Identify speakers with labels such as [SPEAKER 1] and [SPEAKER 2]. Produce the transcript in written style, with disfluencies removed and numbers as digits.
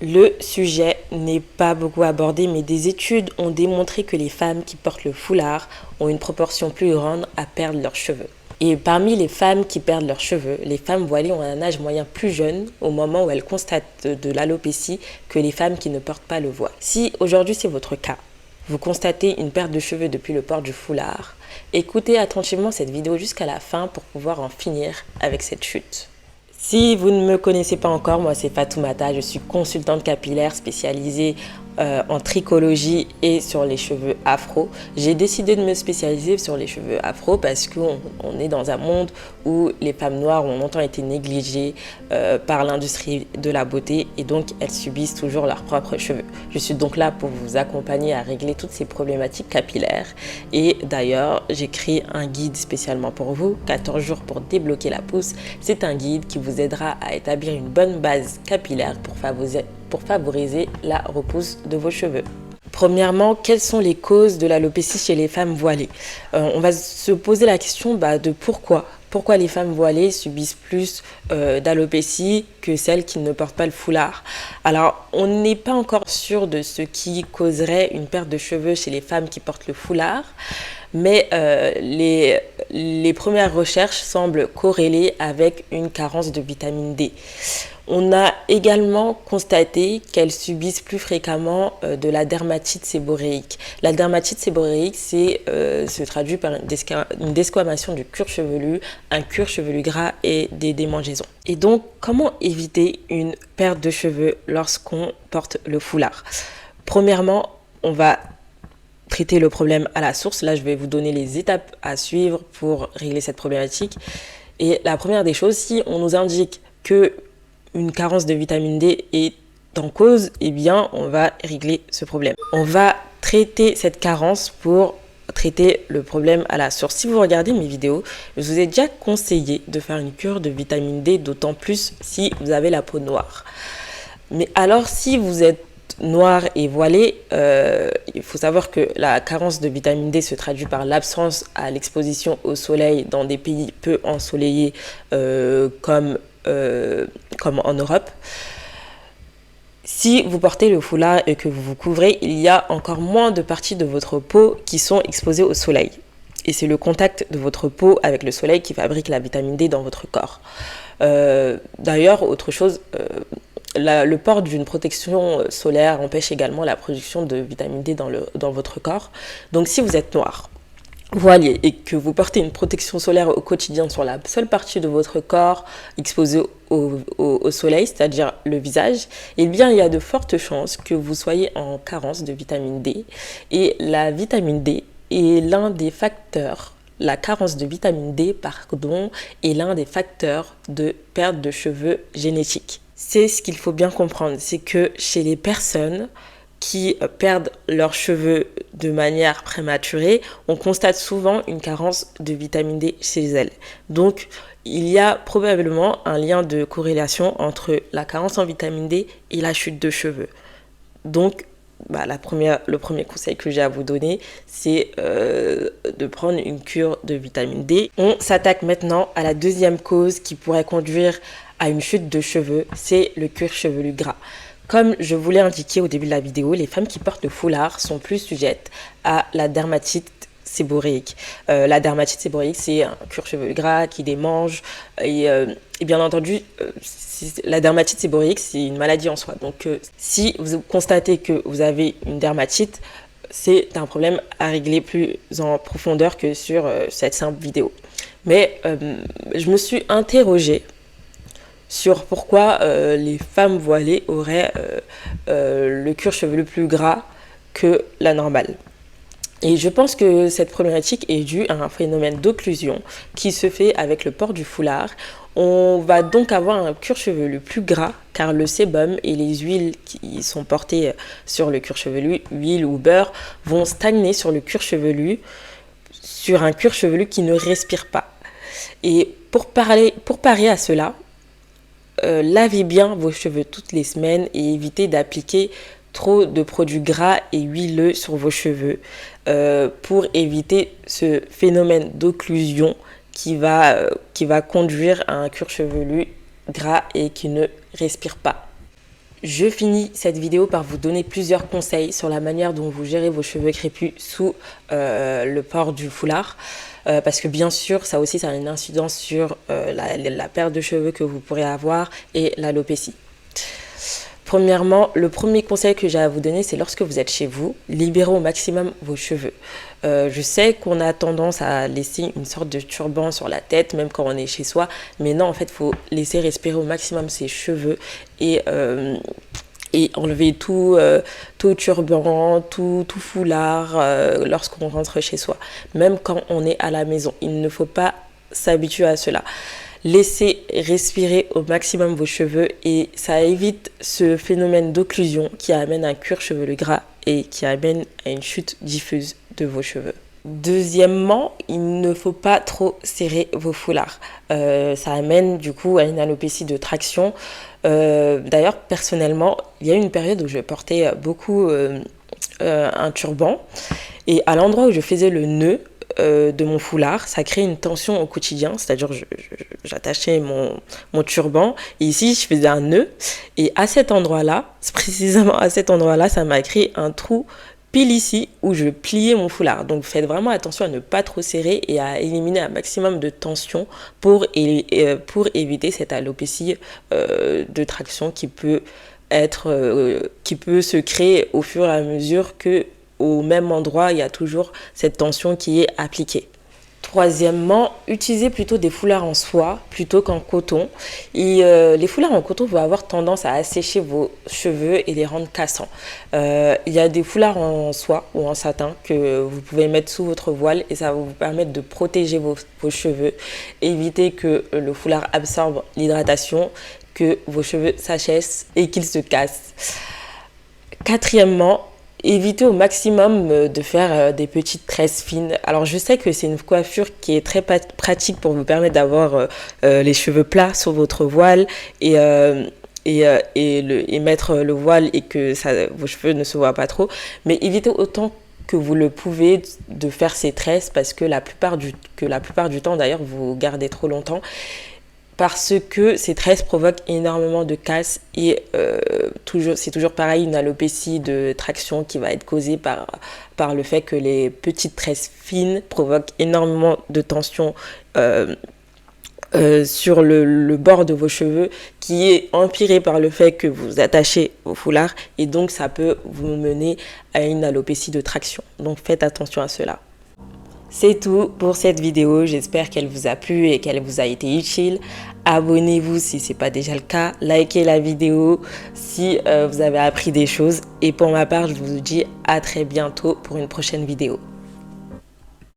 [SPEAKER 1] Le sujet n'est pas beaucoup abordé, mais des études ont démontré que les femmes qui portent le foulard ont une proportion plus grande à perdre leurs cheveux. Et parmi les femmes qui perdent leurs cheveux, les femmes voilées ont un âge moyen plus jeune au moment où elles constatent de l'alopécie que les femmes qui ne portent pas le voile. Si aujourd'hui c'est votre cas, vous constatez une perte de cheveux depuis le port du foulard, écoutez attentivement cette vidéo jusqu'à la fin pour pouvoir en finir avec cette chute. Si vous ne me connaissez pas encore, moi c'est Fatoumata, je suis consultante capillaire spécialisée en trichologie et sur les cheveux afro. J'ai décidé de me spécialiser sur les cheveux afro parce qu'on est dans un monde où les femmes noires ont longtemps été négligées par l'industrie de la beauté et donc elles subissent toujours leurs propres cheveux. Je suis donc là pour vous accompagner à régler toutes ces problématiques capillaires et d'ailleurs j'écris un guide spécialement pour vous, 14 jours pour débloquer la pousse. C'est un guide qui vous aidera à établir une bonne base capillaire pour favoriser la repousse de vos cheveux. Premièrement, quelles sont les causes de l'alopécie chez les femmes voilées? On va se poser la question de pourquoi les femmes voilées subissent plus d'alopécie que celles qui ne portent pas le foulard. Alors, on n'est pas encore sûr de ce qui causerait une perte de cheveux chez les femmes qui portent le foulard, mais les premières recherches semblent corréler avec une carence de vitamine D. On a également constaté qu'elles subissent plus fréquemment de la dermatite séboréique. La dermatite séboréique se traduit par une desquamation du cuir chevelu, un cuir chevelu gras et des démangeaisons. Et donc, comment éviter une perte de cheveux lorsqu'on porte le foulard? Premièrement, on va traiter le problème à la source. Là, je vais vous donner les étapes à suivre pour régler cette problématique. Et la première des choses, si on nous indique que une carence de vitamine D est en cause, eh bien, on va régler ce problème. On va traiter cette carence pour traiter le problème à la source. Si vous regardez mes vidéos, je vous ai déjà conseillé de faire une cure de vitamine D, d'autant plus si vous avez la peau noire. Mais alors, si vous êtes noir et voilé, il faut savoir que la carence de vitamine D se traduit par l'absence à l'exposition au soleil dans des pays peu ensoleillés comme en Europe. Si vous portez le foulard et que vous vous couvrez, il y a encore moins de parties de votre peau qui sont exposées au soleil. Et c'est le contact de votre peau avec le soleil qui fabrique la vitamine D dans votre corps. D'ailleurs, autre chose, le port d'une protection solaire empêche également la production de vitamine D dans votre corps. Donc si vous êtes noir, voilé et que vous portez une protection solaire au quotidien sur la seule partie de votre corps exposée au soleil, c'est-à-dire le visage, eh bien il y a de fortes chances que vous soyez en carence de vitamine D. Et la vitamine D est la carence de vitamine D, est l'un des facteurs de perte de cheveux génétique. C'est ce qu'il faut bien comprendre, c'est que chez les personnes qui perdent leurs cheveux de manière prématurée, on constate souvent une carence de vitamine D chez elles. Donc, il y a probablement un lien de corrélation entre la carence en vitamine D et la chute de cheveux. Donc, le premier conseil que j'ai à vous donner, c'est de prendre une cure de vitamine D. On s'attaque maintenant à la deuxième cause qui pourrait conduire à une chute de cheveux, c'est le cuir chevelu gras. Comme je vous l'ai indiqué au début de la vidéo, les femmes qui portent le foulard sont plus sujettes à la dermatite séboréique. La dermatite séboréique, c'est un cuir chevelu gras qui démange et bien entendu, la dermatite séboréique, c'est une maladie en soi. Donc, si vous constatez que vous avez une dermatite, c'est un problème à régler plus en profondeur que sur cette simple vidéo. Mais je me suis interrogée sur pourquoi les femmes voilées auraient le cuir chevelu plus gras que la normale. Et je pense que cette problématique est due à un phénomène d'occlusion qui se fait avec le port du foulard. On va donc avoir un cuir chevelu plus gras car le sébum et les huiles qui sont portées sur le cuir chevelu, huile ou beurre, vont stagner sur le cuir chevelu, sur un cuir chevelu qui ne respire pas. Et pour parer à cela, lavez bien vos cheveux toutes les semaines et évitez d'appliquer trop de produits gras et huileux sur vos cheveux pour éviter ce phénomène d'occlusion qui va conduire à un cuir chevelu gras et qui ne respire pas. Je finis cette vidéo par vous donner plusieurs conseils sur la manière dont vous gérez vos cheveux crépus sous le port du foulard. Parce que bien sûr, ça aussi, ça a une incidence sur la perte de cheveux que vous pourrez avoir et l'alopécie. Premièrement, le premier conseil que j'ai à vous donner, c'est lorsque vous êtes chez vous, libérez au maximum vos cheveux. Je sais qu'on a tendance à laisser une sorte de turban sur la tête, même quand on est chez soi, mais non, en fait, il faut laisser respirer au maximum ses cheveux et enlever tout turban, tout foulard lorsqu'on rentre chez soi, même quand on est à la maison. Il ne faut pas s'habituer à cela. Laissez respirer au maximum vos cheveux et ça évite ce phénomène d'occlusion qui amène à un cuir chevelu gras et qui amène à une chute diffuse de vos cheveux. Deuxièmement, il ne faut pas trop serrer vos foulards. Ça amène du coup à une alopécie de traction. D'ailleurs, personnellement, il y a eu une période où je portais beaucoup un turban et à l'endroit où je faisais le nœud de mon foulard, ça crée une tension au quotidien, c'est-à-dire j'attachais mon turban et ici je faisais un nœud et à cet endroit-là, précisément à cet endroit-là, ça m'a créé un trou pile ici où je pliais mon foulard. Donc faites vraiment attention à ne pas trop serrer et à éliminer un maximum de tension pour éviter cette alopécie de traction qui peut se créer au fur et à mesure que au même endroit, il y a toujours cette tension qui est appliquée. Troisièmement, utilisez plutôt des foulards en soie plutôt qu'en coton. Et les foulards en coton vont avoir tendance à assécher vos cheveux et les rendre cassants. Il y a des foulards en soie ou en satin que vous pouvez mettre sous votre voile et ça va vous permettre de protéger vos cheveux, éviter que le foulard absorbe l'hydratation, que vos cheveux s'achèvent et qu'ils se cassent. Quatrièmement, évitez au maximum de faire des petites tresses fines. Alors je sais que c'est une coiffure qui est très pratique pour vous permettre d'avoir les cheveux plats sur votre voile et mettre le voile et que vos cheveux ne se voient pas trop. Mais évitez autant que vous le pouvez de faire ces tresses parce que la plupart du temps d'ailleurs vous gardez trop longtemps. Parce que ces tresses provoquent énormément de casse et c'est toujours pareil, une alopécie de traction qui va être causée par le fait que les petites tresses fines provoquent énormément de tension sur le bord de vos cheveux qui est empiré par le fait que vous attachez au foulard et donc ça peut vous mener à une alopécie de traction. Donc faites attention à cela. C'est tout pour cette vidéo, j'espère qu'elle vous a plu et qu'elle vous a été utile. Abonnez-vous si ce n'est pas déjà le cas, likez la vidéo si vous avez appris des choses. Et pour ma part, je vous dis à très bientôt pour une prochaine vidéo.